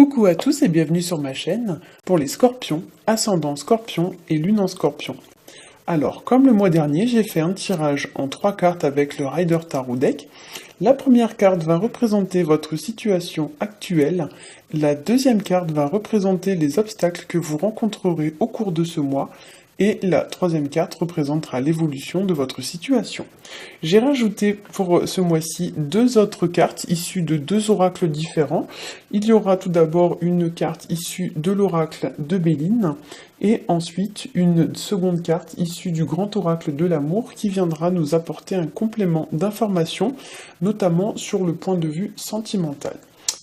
Coucou à tous et bienvenue sur ma chaîne pour les scorpions, ascendant scorpion et lune en scorpion. Alors, comme le mois dernier, j'ai fait un tirage en 3 cartes avec le Rider Tarot Deck. La première carte va représenter votre situation actuelle, la deuxième carte va représenter les obstacles que vous rencontrerez au cours de ce mois, et la troisième carte représentera l'évolution de votre situation. J'ai rajouté pour ce mois-ci 2 autres cartes issues de 2 oracles différents. Il y aura tout d'abord une carte issue de l'oracle de Béline et ensuite une seconde carte issue du grand oracle de l'amour qui viendra nous apporter un complément d'informations, notamment sur le point de vue sentimental.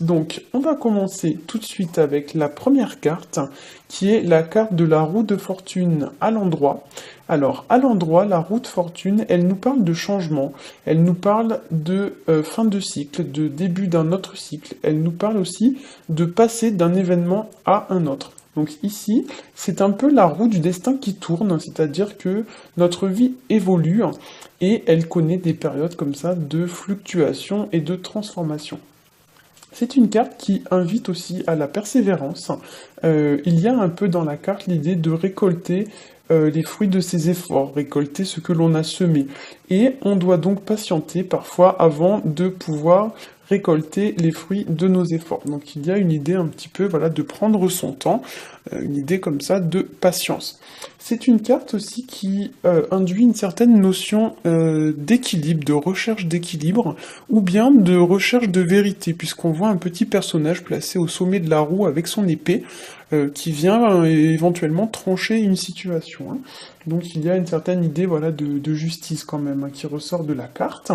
Donc, on va commencer tout de suite avec la première carte, qui est la carte de la roue de fortune à l'endroit. Alors, à l'endroit, la roue de fortune, elle nous parle de changement, elle nous parle de fin de cycle, de début d'un autre cycle, elle nous parle aussi de passer d'un événement à un autre. Donc ici, c'est un peu la roue du destin qui tourne, c'est-à-dire que notre vie évolue et elle connaît des périodes comme ça de fluctuation et de transformation. C'est une carte qui invite aussi à la persévérance. Il y a un peu dans la carte l'idée de récolter les fruits de ses efforts, récolter ce que l'on a semé. Et on doit donc patienter parfois avant de pouvoir récolter les fruits de nos efforts. Donc il y a une idée un petit peu de prendre son temps, une idée comme ça de patience. C'est une carte aussi qui induit une certaine notion d'équilibre, de recherche d'équilibre, ou bien de recherche de vérité, puisqu'on voit un petit personnage placé au sommet de la roue avec son épée, qui vient éventuellement trancher une situation. Donc il y a une certaine idée de justice quand même qui ressort de la carte.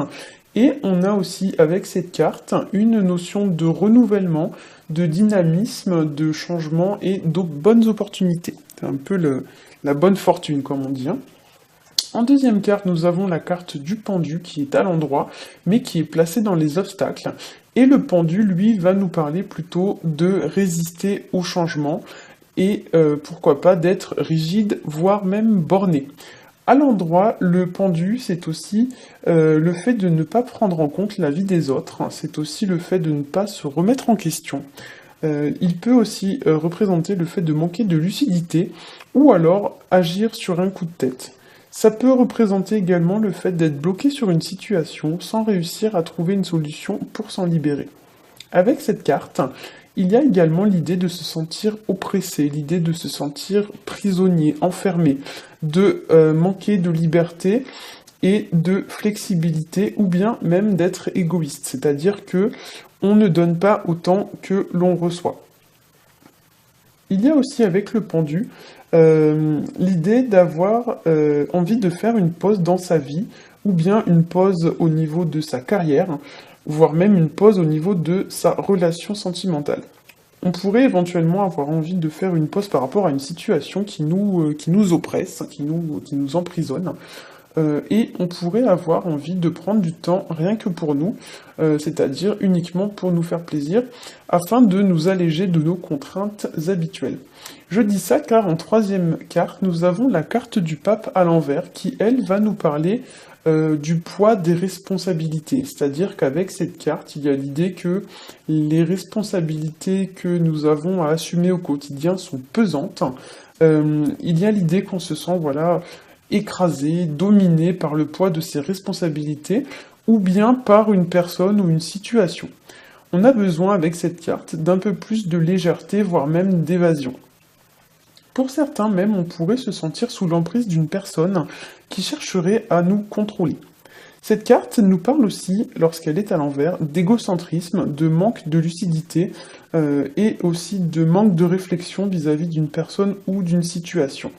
Et on a aussi avec cette carte une notion de renouvellement, de dynamisme, de changement et de bonnes opportunités. C'est un peu la bonne fortune comme on dit. En deuxième carte, nous avons la carte du pendu qui est à l'endroit, mais qui est placée dans les obstacles. Et le pendu, lui, va nous parler plutôt de résister au changement et pourquoi pas d'être rigide, voire même borné. À l'endroit, le pendu, c'est aussi le fait de ne pas prendre en compte la vie des autres, c'est aussi le fait de ne pas se remettre en question. Il peut aussi représenter le fait de manquer de lucidité ou alors agir sur un coup de tête. Ça peut représenter également le fait d'être bloqué sur une situation sans réussir à trouver une solution pour s'en libérer. Avec cette carte, il y a également l'idée de se sentir oppressé, l'idée de se sentir prisonnier, enfermé, de manquer de liberté et de flexibilité, ou bien même d'être égoïste, c'est-à-dire que on ne donne pas autant que l'on reçoit. Il y a aussi avec le pendu l'idée d'avoir envie de faire une pause dans sa vie, ou bien une pause au niveau de sa carrière, voire même une pause au niveau de sa relation sentimentale. On pourrait éventuellement avoir envie de faire une pause par rapport à une situation qui nous oppresse, qui nous emprisonne, et on pourrait avoir envie de prendre du temps rien que pour nous, c'est-à-dire uniquement pour nous faire plaisir, afin de nous alléger de nos contraintes habituelles. Je dis ça car en troisième carte, nous avons la carte du pape à l'envers, qui elle va nous parler du poids des responsabilités, c'est-à-dire qu'avec cette carte, il y a l'idée que les responsabilités que nous avons à assumer au quotidien sont pesantes. Il y a l'idée qu'on se sent écrasé, dominé par le poids de ses responsabilités, ou bien par une personne ou une situation. On a besoin avec cette carte d'un peu plus de légèreté, voire même d'évasion. Pour certains même, on pourrait se sentir sous l'emprise d'une personne qui chercherait à nous contrôler. Cette carte nous parle aussi, lorsqu'elle est à l'envers, d'égocentrisme, de manque de lucidité et aussi de manque de réflexion vis-à-vis d'une personne ou d'une situation.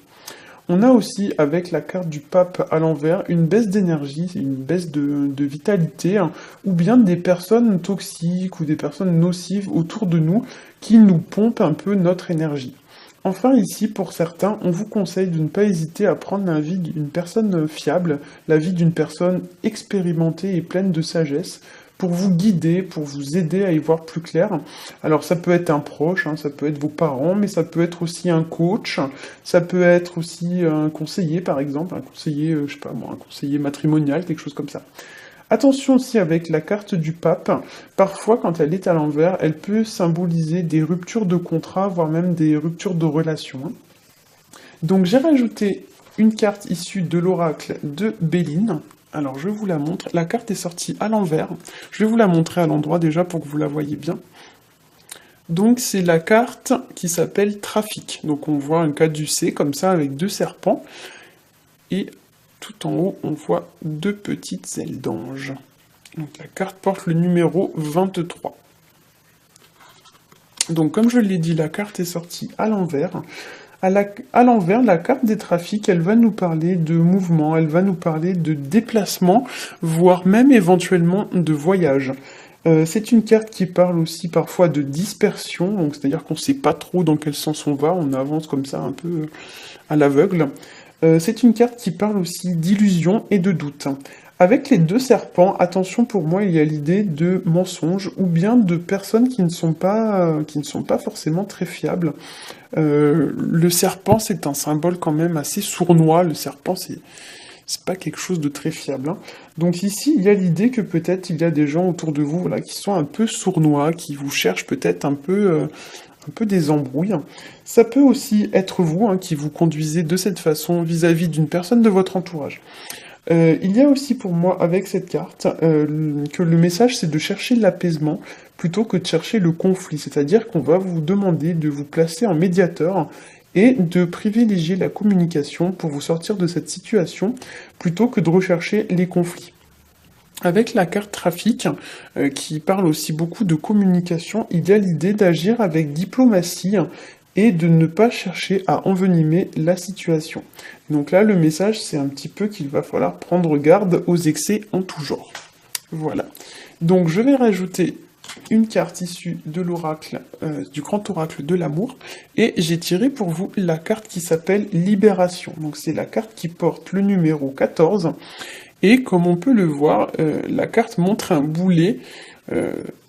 On a aussi, avec la carte du pape à l'envers, une baisse d'énergie, une baisse de vitalité, ou bien des personnes toxiques ou des personnes nocives autour de nous qui nous pompent un peu notre énergie. Enfin ici, pour certains, on vous conseille de ne pas hésiter à prendre l'avis d'une personne fiable, l'avis d'une personne expérimentée et pleine de sagesse, pour vous guider, pour vous aider à y voir plus clair. Alors ça peut être un proche, ça peut être vos parents, mais ça peut être aussi un coach, ça peut être aussi un conseiller par exemple, un conseiller, je sais pas moi, un conseiller matrimonial, quelque chose comme ça. Attention aussi avec la carte du pape, parfois quand elle est à l'envers, elle peut symboliser des ruptures de contrat, voire même des ruptures de relations. Donc j'ai rajouté une carte issue de l'oracle de Béline. Alors je vous la montre, la carte est sortie à l'envers. Je vais vous la montrer à l'endroit déjà pour que vous la voyez bien. Donc c'est la carte qui s'appelle Trafic. Donc on voit un caducée comme ça avec 2 serpents. Et tout en haut, on voit 2 petites ailes d'ange. Donc la carte porte le numéro 23. Donc comme je l'ai dit, la carte est sortie à l'envers. À l'envers, la carte des trafics, elle va nous parler de mouvement, elle va nous parler de déplacement, voire même éventuellement de voyage. C'est une carte qui parle aussi parfois de dispersion, donc c'est-à-dire qu'on ne sait pas trop dans quel sens on va, on avance comme ça un peu à l'aveugle. C'est une carte qui parle aussi d'illusion et de doute. Avec les 2 serpents, attention pour moi, il y a l'idée de mensonges ou bien de personnes qui ne sont pas forcément très fiables. Le serpent, c'est un symbole quand même assez sournois. Le serpent, c'est pas quelque chose de très fiable. Hein. Donc ici, il y a l'idée que peut-être il y a des gens autour de vous, voilà, qui sont un peu sournois, qui vous cherchent peut-être un peu des embrouilles. Ça peut aussi être vous qui vous conduisez de cette façon vis-à-vis d'une personne de votre entourage. Il y a aussi pour moi avec cette carte que le message c'est de chercher l'apaisement plutôt que de chercher le conflit, c'est-à-dire qu'on va vous demander de vous placer en médiateur et de privilégier la communication pour vous sortir de cette situation plutôt que de rechercher les conflits. Avec la carte trafic, qui parle aussi beaucoup de communication, il y a l'idée d'agir avec diplomatie et de ne pas chercher à envenimer la situation. Donc là, le message, c'est un petit peu qu'il va falloir prendre garde aux excès en tout genre. Voilà. Donc je vais rajouter une carte issue de l'oracle, du grand oracle de l'amour, et j'ai tiré pour vous la carte qui s'appelle Libération. Donc c'est la carte qui porte le numéro 14, et comme on peut le voir, la carte montre un boulet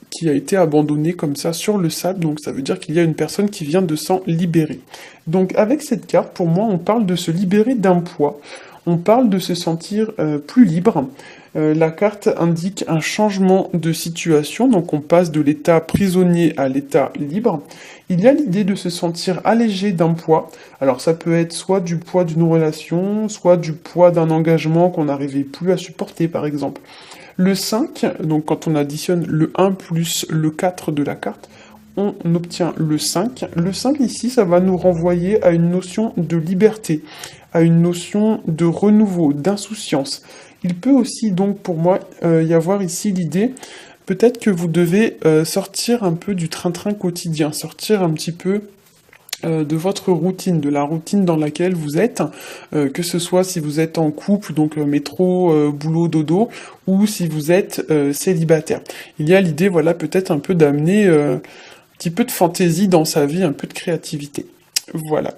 qui a été abandonné comme ça sur le sable, donc ça veut dire qu'il y a une personne qui vient de s'en libérer. Donc avec cette carte, pour moi, on parle de se libérer d'un poids, on parle de se sentir plus libre. La carte indique un changement de situation, donc on passe de l'état prisonnier à l'état libre. Il y a l'idée de se sentir allégé d'un poids. Alors ça peut être soit du poids d'une relation, soit du poids d'un engagement qu'on n'arrivait plus à supporter par exemple. Le 5, donc quand on additionne le 1 plus le 4 de la carte, on obtient le 5. Le 5 ici, ça va nous renvoyer à une notion de liberté, à une notion de renouveau, d'insouciance. Il peut aussi donc pour moi y avoir ici l'idée, peut-être que vous devez sortir un peu du train-train quotidien, sortir un petit peu de votre routine, de la routine dans laquelle vous êtes, que ce soit si vous êtes en couple, donc métro, boulot, dodo, ou si vous êtes célibataire. Il y a l'idée, voilà, peut-être un peu d'amener un petit peu de fantaisie dans sa vie, un peu de créativité. Voilà.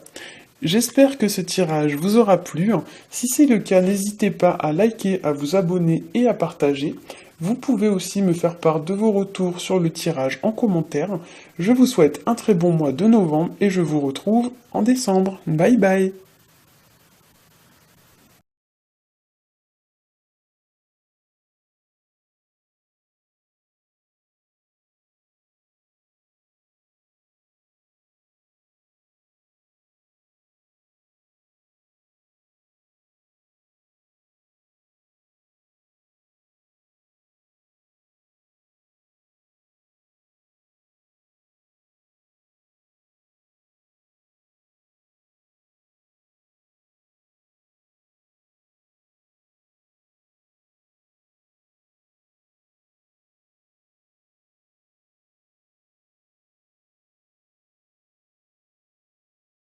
J'espère que ce tirage vous aura plu. Si c'est le cas, n'hésitez pas à liker, à vous abonner et à partager. Vous pouvez aussi me faire part de vos retours sur le tirage en commentaire. Je vous souhaite un très bon mois de novembre et je vous retrouve en décembre. Bye bye!